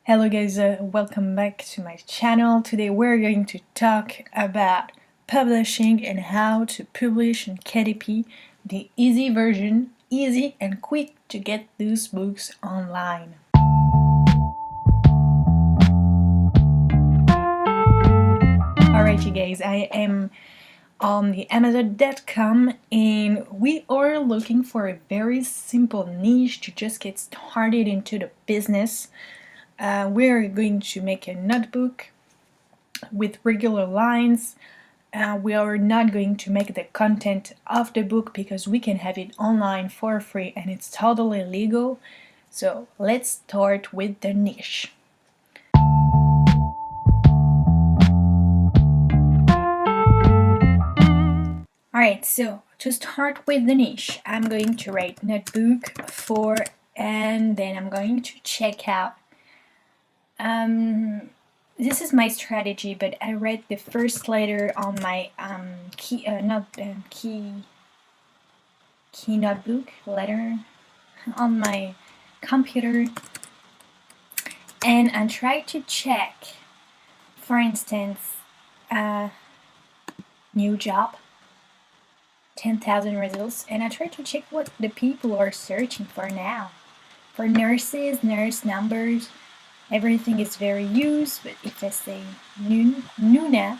Hello guys, welcome back to my channel. Today we're going to talk about publishing and how to publish in KDP, the easy version, easy and quick to get those books online. Alright you guys, I am on the Amazon.com and we are looking for a very simple niche to just get started into the business. We're going to make a notebook with regular lines. We are not going to make the content of the book because we can have it online for free and it's totally legal. So let's start with the niche. Alright, so to start with the niche, I'm going to write notebook for, and then I'm going to check out. This is my strategy, but I read the first letter on my key notebook letter on my computer, and I tried to check, for instance, new job, 10,000 results, and I tried to check what the people are searching for now. For nurses, nurse numbers, everything is very used, but if I say Nuna,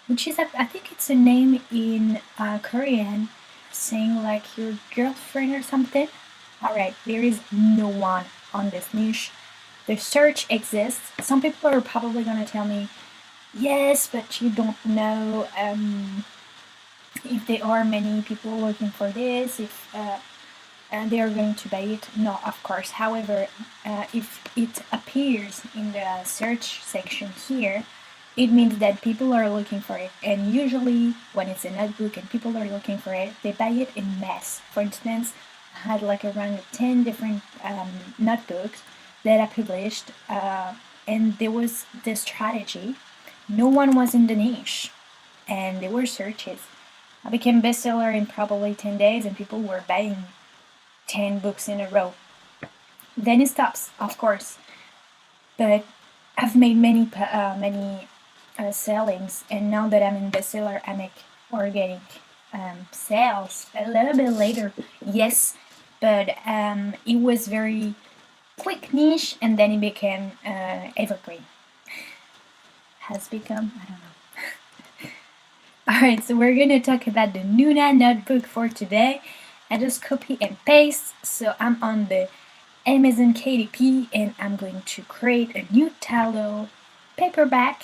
which is, I think it's a name in Korean, saying like your girlfriend or something. Alright, there is no one on this niche. The search exists. Some people are probably going to tell me, yes, but you don't know if there are many people looking for this, if they are going to buy it. No, of course. However, if it appears in the search section here, it means that people are looking for it. And usually when it's a notebook and people are looking for it, they buy it in mass. For instance, I had like around 10 different notebooks that I published, and there was this strategy. No one was in the niche and there were searches. I became bestseller in probably 10 days and people were buying 10 books in a row. Then it stops, of course. But I've made many sellings, and now that I'm in bestseller, I make organic sales a little bit later. Yes, but it was very quick niche, and then it became evergreen. Has become, I don't know. Alright, so we're going to talk about the Nuna notebook for today. I just copy and paste. So I'm on the Amazon KDP and I'm going to create a new title, paperback.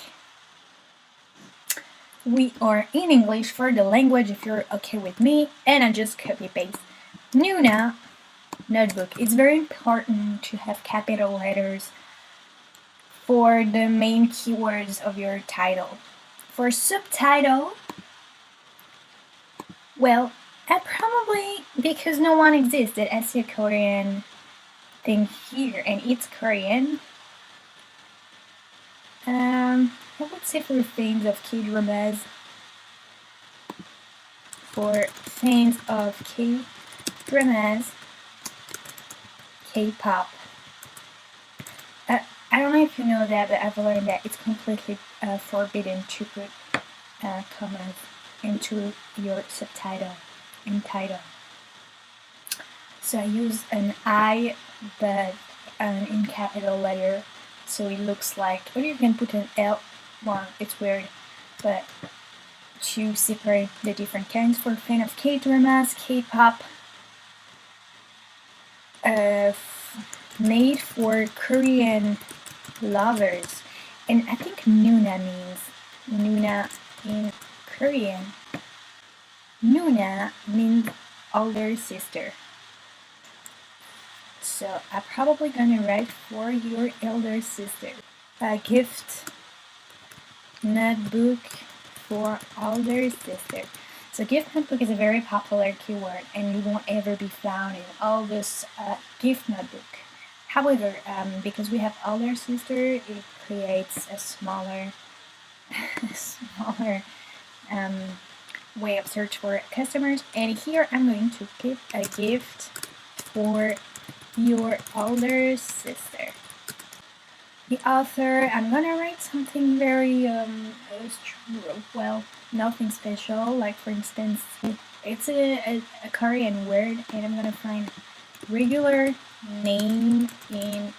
We are in English for the language if you're okay with me, and I just copy paste. Nuna notebook. It's very important to have capital letters for the main keywords of your title. For subtitle, well, probably because no one existed, I see a Korean thing here and it's Korean. I would say for fans of K-dramas, K-pop. I don't know if you know that, but I've learned that it's completely forbidden to put commas into your subtitle and title. So I use an I, but in capital letter, so it looks like, or you can put an L. Well, it's weird, but to separate the different kinds. For fan of K-dramas, K-pop, made for Korean lovers, and I think Nuna means Nuna in Korean. Nuna means older sister. So I'm probably gonna write for your elder sister. A gift notebook for older sister. So gift notebook is a very popular keyword and you won't ever be found in all this gift notebook. However, because we have older sister, it creates a smaller way of search for customers. And here I'm going to pick a gift for your older sister. the author, I'm gonna write something very, well, nothing special. Like, for instance, it's a Korean word, and I'm gonna find regular name in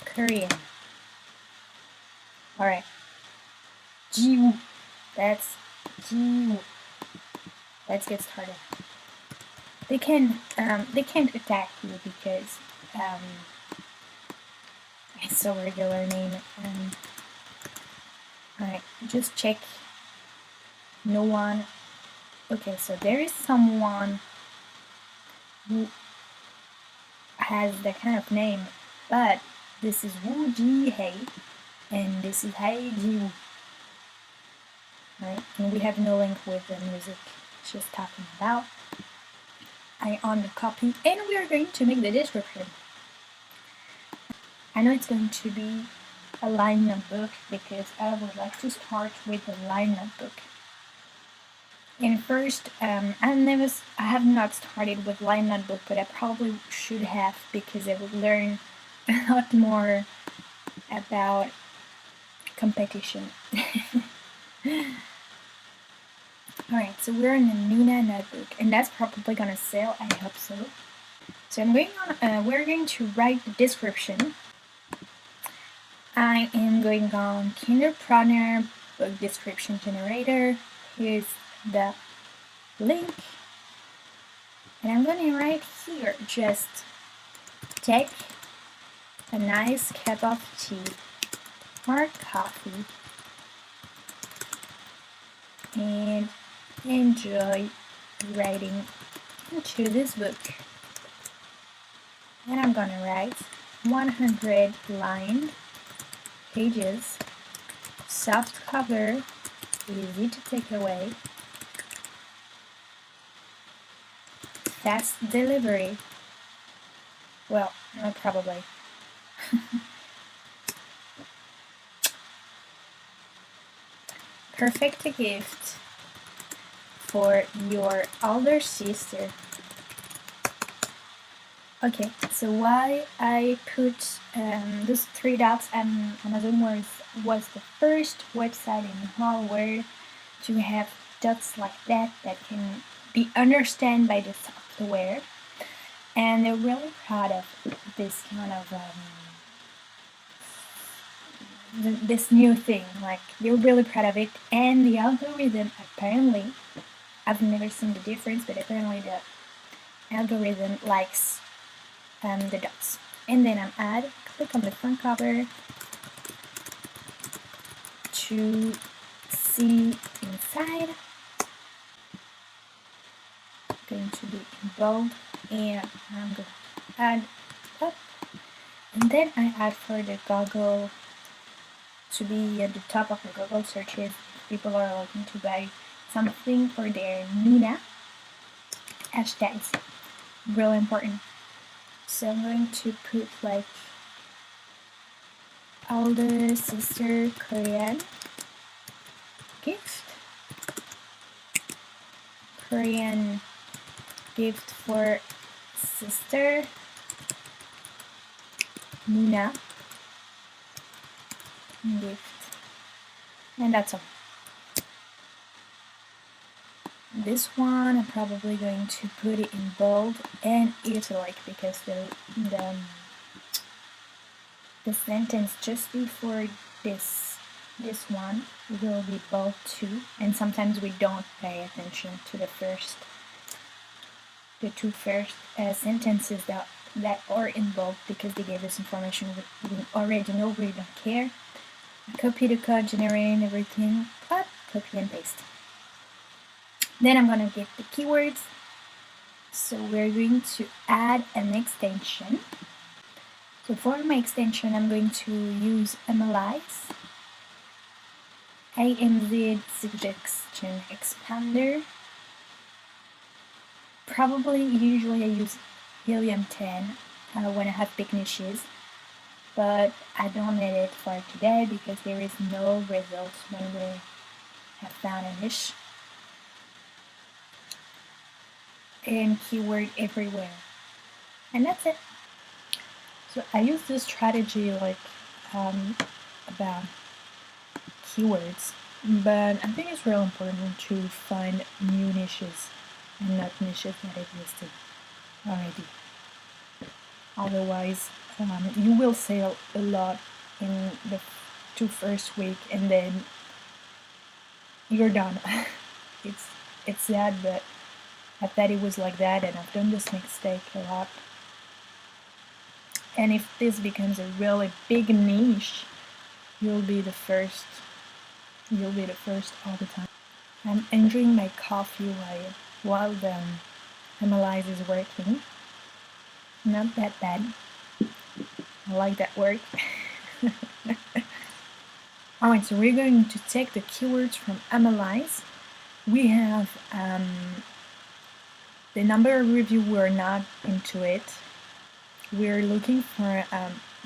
Korean. Alright. Jiwoo. That's Jiwoo. Let's get started. They can't attack you because it's a regular name. Alright, just check. No one. Okay, so there is someone who has that kind of name, but this is Woo Ji Hei, and this is Hei Ji. Right, and we have no link with the music. It's just talking about. I own the copy, and we are going to make the description. I know it's going to be a line notebook because I would like to start with a line notebook. And first, I have not started with line notebook, but I probably should have because I would learn a lot more about competition. Alright, so we're in a Nuna notebook, and that's probably gonna sell. I hope so. So I'm going on. We're going to write the description. I am going on Kinderpreneur book description generator. Here's the link, and I'm going to write here. Just take a nice cup of tea or coffee and enjoy writing into this book. And I'm gonna write 100 lined pages, soft cover, easy to take away, fast delivery. Well, not probably. Perfect gift for your older sister. Okay, so why I put those 3 dots and Amazon was the first website in the whole world to have dots like that can be understood by the software, and they're really proud of this kind of this new thing. Like, they're really proud of it, and the algorithm apparently, I've never seen the difference, but apparently the algorithm likes the dots. And then I'm click on the front cover to see inside. Going to be in bold, and I'm going to add up, and then I add for the Google to be at the top of the Google searches if people are looking to buy something for their Nuna hashtags. Really important. So I'm going to put like older sister Korean gift, Korean gift for sister Nuna gift, and that's all. This one I'm probably going to put it in bold and italic because the sentence just before this one will be bold too, and sometimes we don't pay attention to the two first sentences that are in bold because they gave us information we already know. We don't care. Copy the code, generating everything, but copy and paste. Then I'm gonna get the keywords. So we're going to add an extension. So for my extension, I'm going to use Analyze, AMZ Suggestion Expander. Usually I use Helium 10 when I have big niches, but I don't need it for today because there is no results when we have found a niche. And keyword everywhere, and that's it. So I use this strategy like about keywords, but I think it's real important to find new niches and not niches that existed already. Otherwise, you will sell a lot in the first week and then you're done. it's sad, but I thought it was like that, and I've done this mistake a lot. And if this becomes a really big niche, you'll be the first. You'll be the first all the time. I'm enjoying my coffee while the analyze is working. Not that bad. I like that word. Alright, so we're going to take the keywords from analyze. We have the number of reviews, we're not into it. We're looking for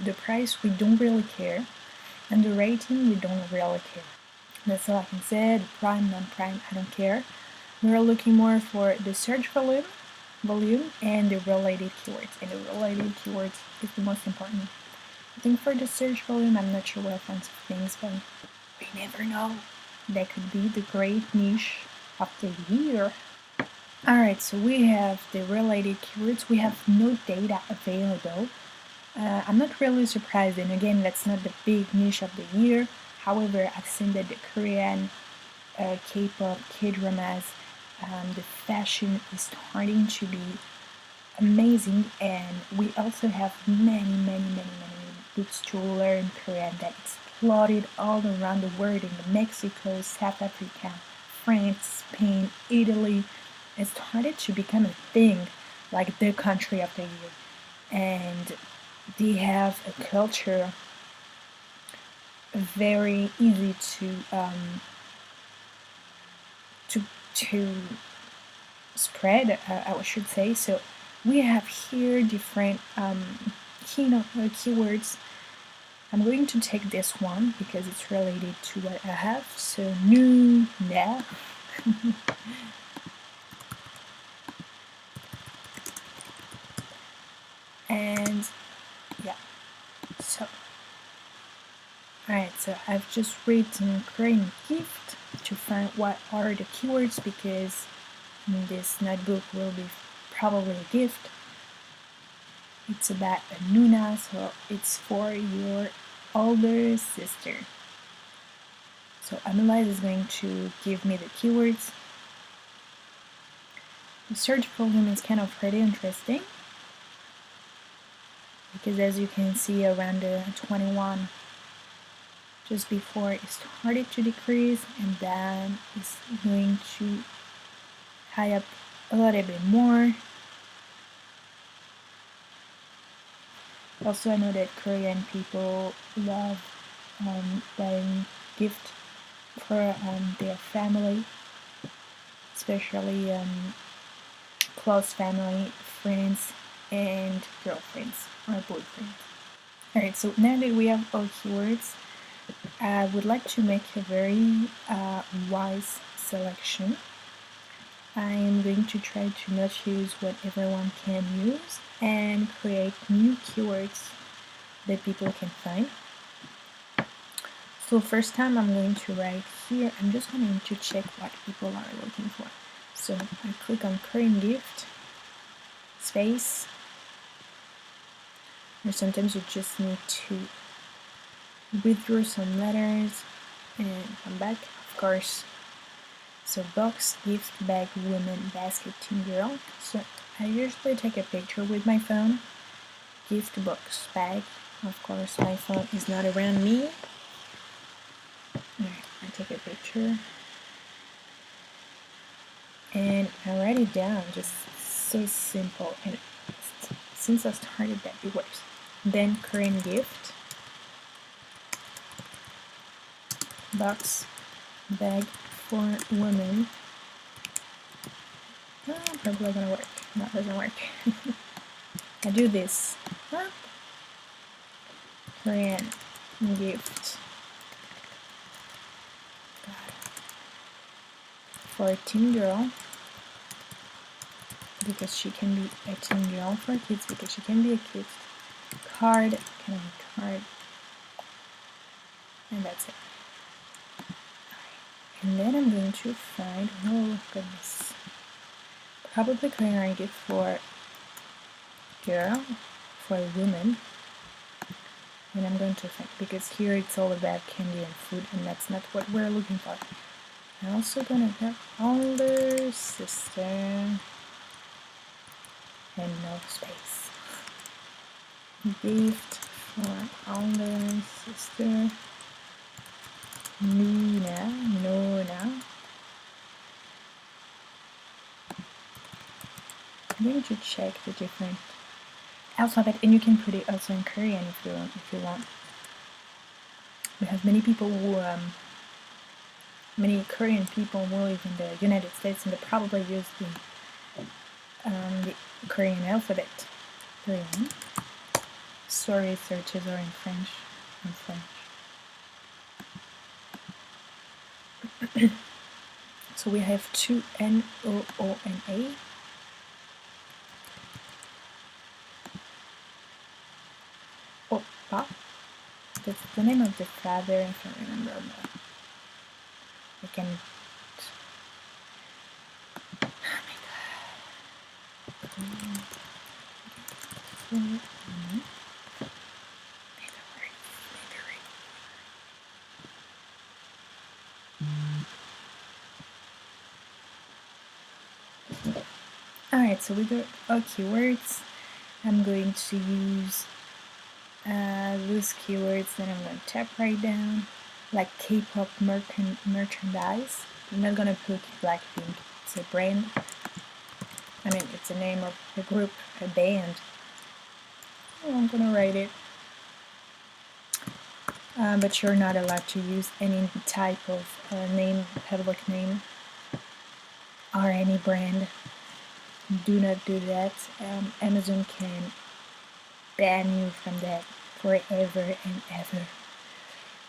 the price, we don't really care, and the rating, we don't really care. That's all I can say. The prime, non-prime, I don't care. We're looking more for the search volume and the related keywords, and the related keywords is the most important. I think for the search volume, I'm not sure what kinds of things, but we never know. That could be the great niche of the year. Alright, so we have the related keywords. We have no data available. I'm not really surprised, and again, that's not the big niche of the year. However, I've seen that the Korean, K-pop, K-dramas, the fashion is starting to be amazing, and we also have many books to learn Korean that exploded all around the world in Mexico, South Africa, France, Spain, Italy. It started to become a thing, like the country of the year, and they have a culture very easy to spread, I should say. So we have here different keywords. I'm going to take this one because it's related to what I have. So new, yeah. And yeah, so alright, so I've just written Korean gift to find what are the keywords, because this notebook will be probably a gift. It's about a Nuna, so it's for your older sister. So Analyze is going to give me the keywords. The search volume is kind of pretty interesting, because as you can see around the 21, just before it started to decrease, and then it's going to high up a little bit more. Also, I know that Korean people love buying gifts for their family, especially close family, friends, and girlfriends or boyfriends. Alright, so now that we have all keywords, I would like to make a very wise selection. I am going to try to not use what everyone can use and create new keywords that people can find. So first time I'm going to write here, I'm just going to check what people are looking for. So I click on Korean gift, space, or sometimes you just need to withdraw some letters and come back, of course. So box, gift, bag, woman, basket, teen girl. So I usually take a picture with my phone. Gift, box, bag. Of course, my phone is not around me. Alright, I take a picture and I write it down. Just so simple, and since I started that, it works. Then Korean gift, box, bag for women. Oh, probably gonna work. No, it doesn't work. I do this. Korean gift for a teen girl, because she can be a teen girl, for kids because she can be a gift. card, card, and that's it. And then I'm going to find, oh goodness, probably create it for girl, for a woman. And I'm going to find, because here it's all about candy and food, and that's not what we're looking for. I'm also gonna get older sister and no space. Gift for older sister Nina. I'm going to check the different alphabet, and you can put it also in Korean if you want. We have many people who many Korean people who live in the United States, and they probably use the Korean alphabet. Korean. Story searches are in French. So we have two N, O, O, and A. Oppa. That's the name of the father, if I remember. I can. Oh my god. Alright, so we got our keywords. I'm going to use those keywords that I'm going to tap right down, like K-pop merchandise. I'm not going to put Blackpink, it's a brand. I mean, it's the name of a group, a band. So I'm going to write it. But you're not allowed to use any type of name, public name, or any brand. Do not do that. Amazon can ban you from that forever and ever.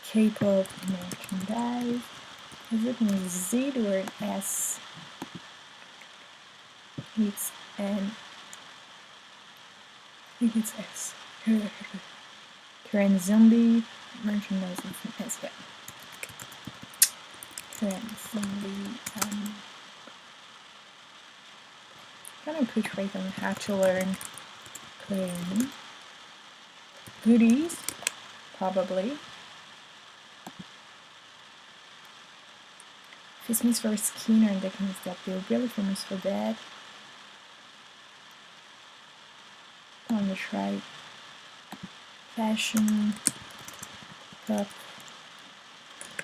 K-pop merchandise. Is it an Z or an S? It's an. I think it's S. Korean zombie merchandise is an S. Yeah. Korean zombie. I'm gonna put right on how to learn Korean. Goodies, probably. This means for skin or that means that they're really famous for that. On the right. Fashion, cup,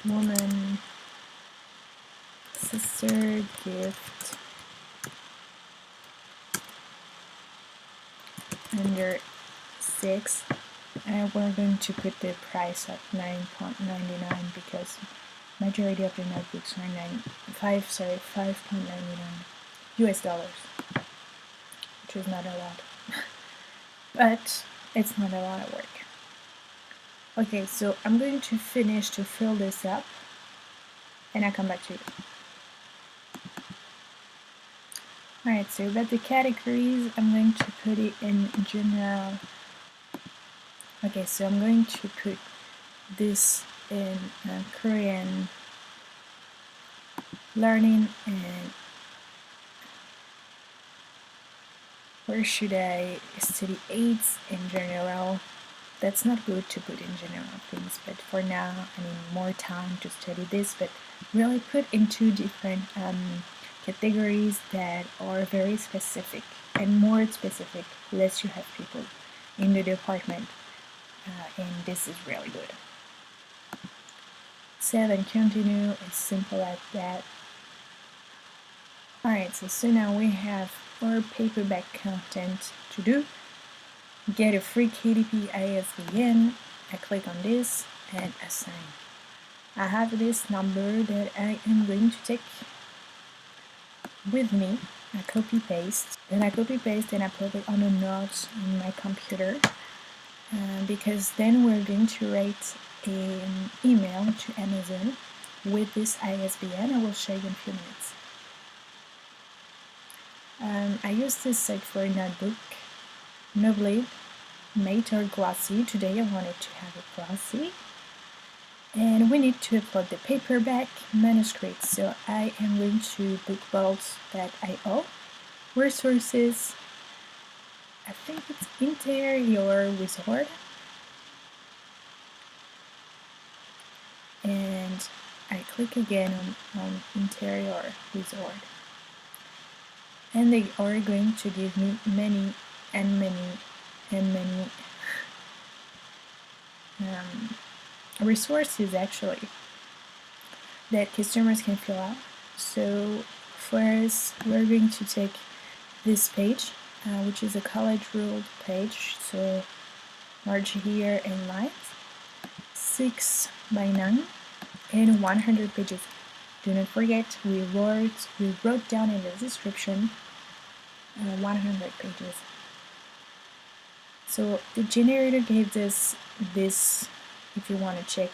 woman, sister, gift. Under 6, and we're going to put the price at $9.99 because majority of the notebooks are $5.99 US dollars, which is not a lot, but it's not a lot of work. Okay, so I'm going to finish to fill this up, and I'll come back to you. Alright, so about the categories, I'm going to put it in general. Okay, so I'm going to put this in Korean learning, and where should I study aids in general? That's not good to put in general things, but for now I need more time to study this, but really put into different categories that are very specific, and more specific, less you have people in the department, and this is really good. Save and continue, it's simple like that. Alright, so now we have our paperback content to do. Get a free KDP ISBN. I click on this and assign. I have this number that I am going to take with me. I copy paste, then I copy paste and I put it on a note in my computer, because then we're going to write an email to Amazon with this ISBN. I will show you in a few minutes. I use this site for a notebook, Nobly. matte or glossy. Today I wanted to have it glossy. And we need to upload the paperback manuscript. So I am going to bookvault.io. Resources, I think it's Interior Wizard. And I click again on Interior Wizard. And they are going to give me many resources actually that customers can fill out. So first we're going to take this page, which is a college ruled page, so marge here and lines, 6 by 9 and 100 pages. Do not forget, we wrote down in the description 100 pages. So the generator gave us this. If you want to check,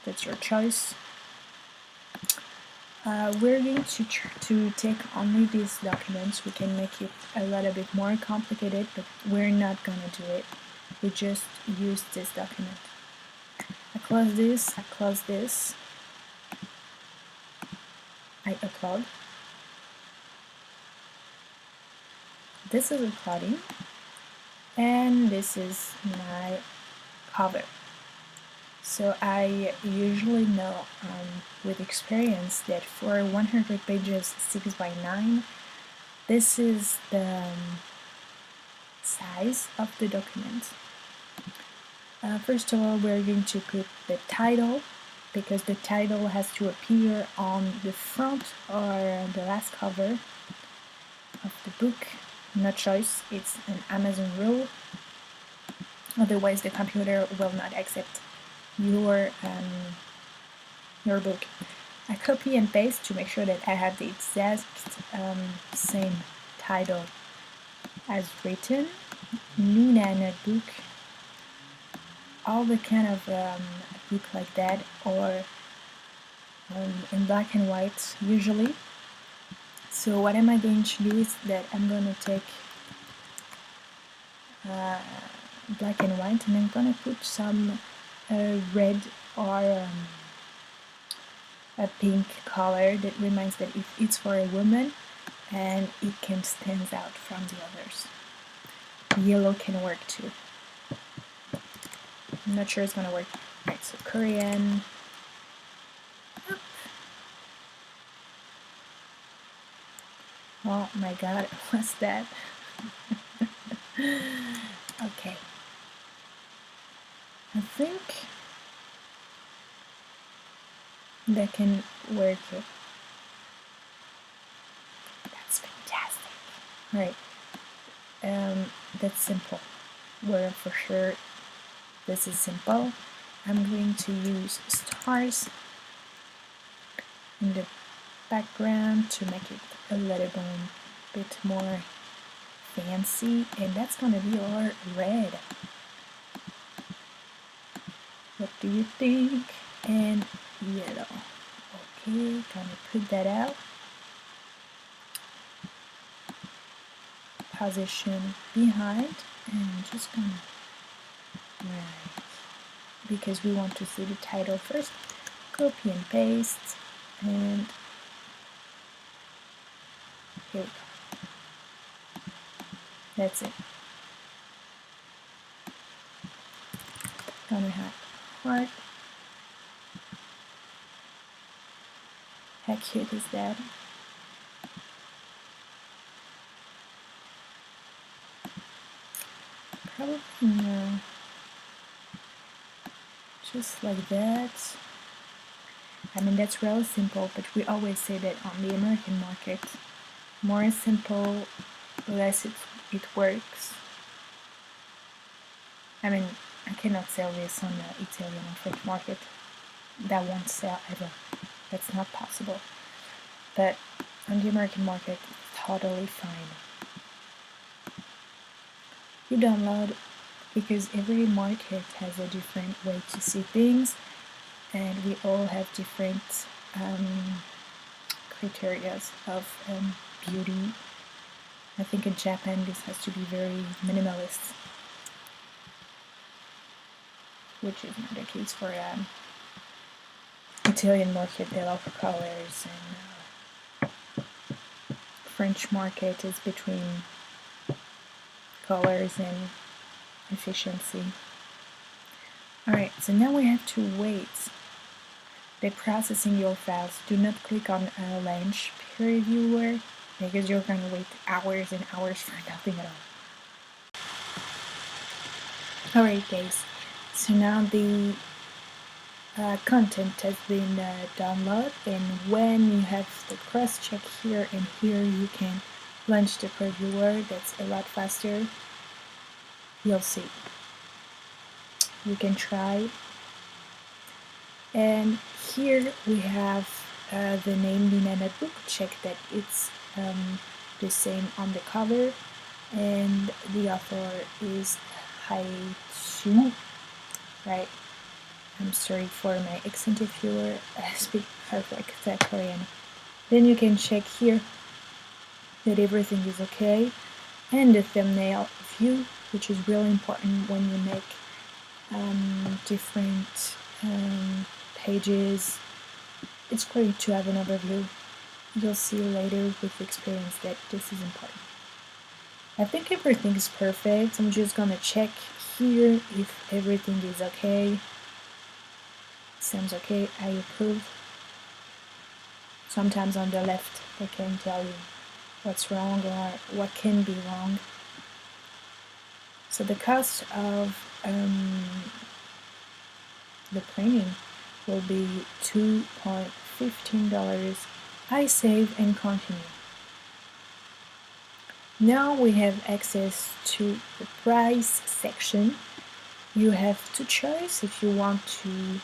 that's your choice. We're going to take only these documents. We can make it a little bit more complicated, but we're not gonna do it. We just use this document. I close this, I close this, I upload. This is uploading, and this is my cover. So I usually know with experience that for 100 pages 6 by 9, this is the size of the document. First of all, we're going to put the title, because the title has to appear on the front or the last cover of the book. No choice, it's an Amazon rule. Otherwise the computer will not accept your book. I copy and paste to make sure that I have the exact same title as written. Luna notebook, all the kind of book like that, or in black and white usually. So what am I going to do is that I'm going to take black and white, and I'm going to put some red or a pink color that reminds that if it's for a woman and it can stand out from the others. Yellow can work too. I'm not sure it's gonna work. Right, so Korean. Oh my god, what's that? Okay. I think that can work it. That's fantastic. Right. That's simple. Well, for sure, this is simple. I'm going to use stars in the background to make it a little bit more fancy, and that's gonna be our red. What do you think? And yellow. Okay, gonna put that out. Position behind, and I'm just gonna right, because we want to see the title first. Copy and paste, and here we go. That's it. Gonna have heart. How cute is that? Probably no. Just like that. I mean, that's really simple, but we always say that on the American market, more simple, less it works. I mean, I cannot sell this on the Italian and French market. That won't sell ever. That's not possible. But on the American market, it's totally fine. You download, because every market has a different way to see things, and we all have different criteria of beauty. I think in Japan this has to be very minimalist. which is not the case for Italian market. They love colors, and French market is between colors and efficiency. Alright, so now we have to wait. They're processing your files. Do not click on Launch Previewer because you're going to wait hours and hours for nothing at all. Alright guys, so now the content has been downloaded, and when you have the cross-check here and here, you can launch the previewer. That's a lot faster. You'll see. You can try. And here we have the name Nina book. Check that it's the same on the cover, and the author is Haisu, right? I'm sorry for my accent if you speak perfect Korean. Then you can check here that everything is okay, and the thumbnail view, which is really important when you make different pages. It's great to have an overview. You'll see later with experience that this is important. I think everything is perfect. I'm just gonna check here if everything is okay. Sounds okay, I approve. Sometimes on the left they can tell you what's wrong or what can be wrong. So the cost of the printing will be $2.15. I save and continue. Now we have access to the price section. You have two choices if you want to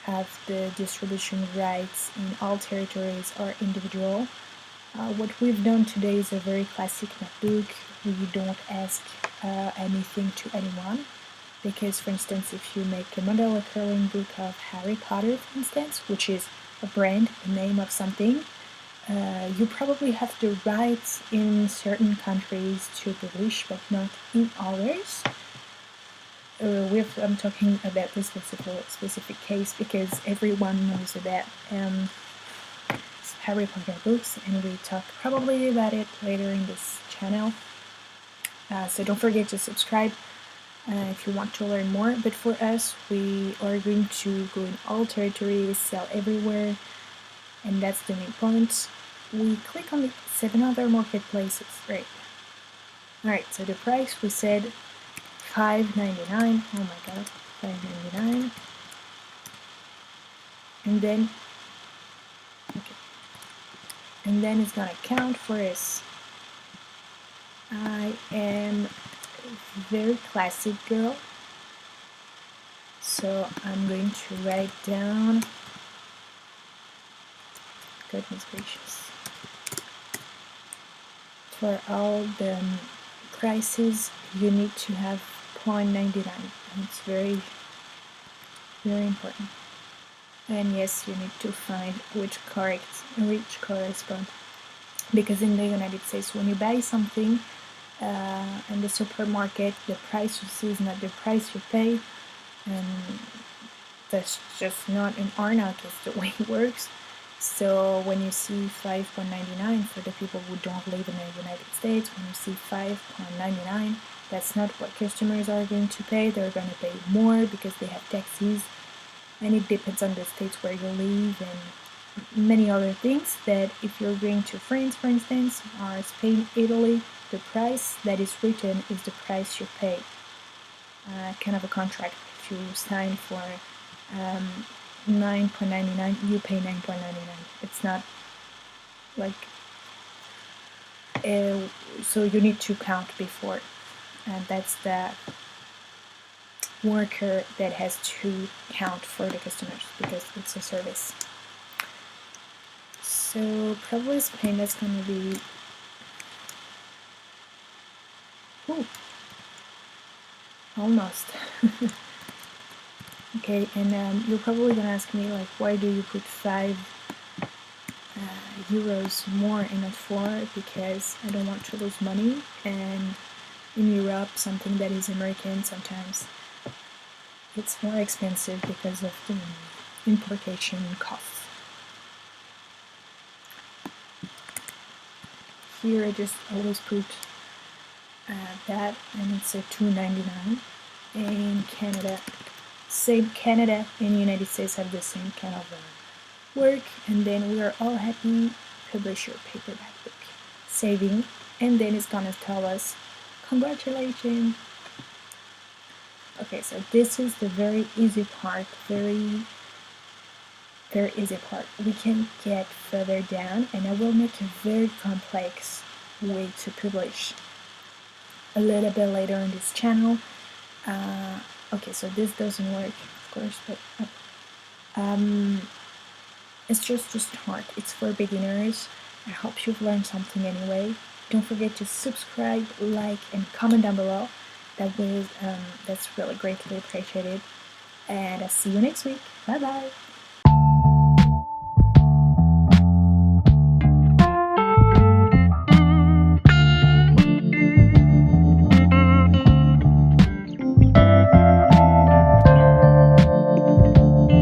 have the distribution rights in all territories or individual. What we've done today is a very classic notebook. We don't ask anything to anyone, because for instance if you make a model coloring book of Harry Potter, for instance, which is a brand, a name of something, you probably have the rights in certain countries to publish, but not in others. I'm talking about this specific case because everyone knows about Harry Potter books, and we talk probably about it later in this channel. So don't forget to subscribe if you want to learn more. But for us, we are going to go in all territories, sell everywhere, and that's the main point. We click on the 7 other marketplaces, right? Alright, so the price we said $5.99. Oh my god, $5.99. And then, okay. And then it's gonna count for us. I am a very classic girl, so I'm going to write down, goodness gracious, for all the prices you need to have $0.99. It's very, very important. And yes, you need to find which correspond, because in the United States, when you buy something in the supermarket, the price you see is not the price you pay, and that's just not in our case the way it works. So when you see $5.99 for the people who don't live in the United States, when you see $5.99, that's not what customers are going to pay. They're going to pay more because they have taxes, and it depends on the states where you live and many other things. That if you're going to France, for instance, or Spain, Italy, the price that is written is the price you pay. Kind of a contract. If you sign for $9.99, you pay $9.99. It's not like so you need to count before, and that's the worker that has to count for the customers because it's a service. So probably Spain, that's gonna be almost. Okay, and you're probably gonna ask me, like, why do you put 5 euros more and not 4? Because I don't want to lose money, and in Europe, something that is American sometimes it's more expensive because of the importation costs. Here I just always put that, and it's a $2.99. In Canada, same Canada and United States have the same kind of work, and then we are all happy. Publish your paperback book, saving, and then it's gonna tell us congratulations. Okay, so this is the very easy part, very easy part. We can get further down, and I will make a very complex way to publish a little bit later on this channel. Okay, so this doesn't work, of course, but it's just to start. It's for beginners. I hope you've learned something anyway. Don't forget to subscribe, like, and comment down below. That's really greatly appreciated. And I'll see you next week. Bye bye.